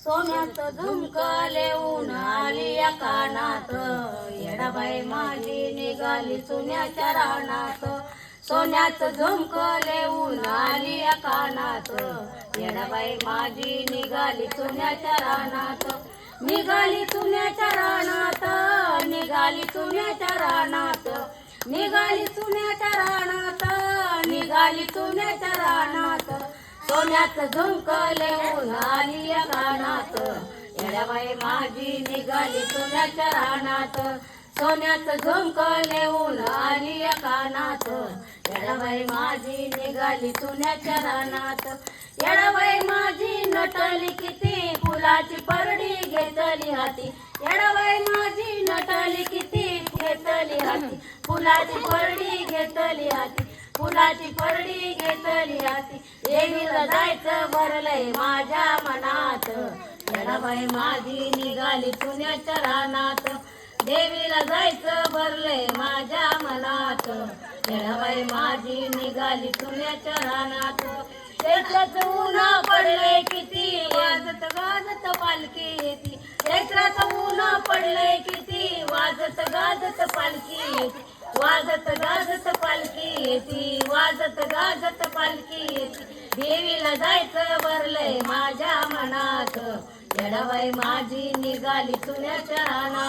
सोन्याचं झुमकं लेऊन आली या कानात, येडाबाई माझी निघाली चुन्याच्या रानात. सोन्याचं झुमकं लेऊन आली या कानात, येडाबाई माझी निघाली चुन्याच्या रानात. निघाली चुन्याच्या रानात, निघाली चुन्याच्या रानात, निघाली चुन्याच्या रानात, निघाली चुन्याच्या रानात. सोन्याचं झुमकं लेऊन आली या कानात, येडाबाई माझी निघाली चुन्याच्या रानात. सोन्याचं झुमकं लेऊन आली या कानात, येडाबाई माझी निघाली चुन्याच्या रानात. येडाबाई माझी नटली किती, फुलाची परडी घेतली हाती. येडाबाई माझी नटली किती, घेतली हाती. फुलाची परडी घेतली हाती, फुलाची परडी घेतली हाती. देवीला जायचं भरलंय माझ्या मनात, येडाबाई माझी निघाली चुन्याच्या रानात. देवीला जायचं भरलंय माझ्या मनात, येडाबाई माझी निघाली चुन्याच्या रानात. चैत्राचं ऊन पडलंय किती, वाजत गाजत पालखी येती. चैत्राचं ऊन पडलंय किती, वाजत गाजत पालखी येती. वाजत गाजत पालखी येती, वाजत गाजत पालखी येती. देवीला जायचं भरलंय माझ्या मनात, येडाबाई माझी निघाली चुन्याच्या रानात.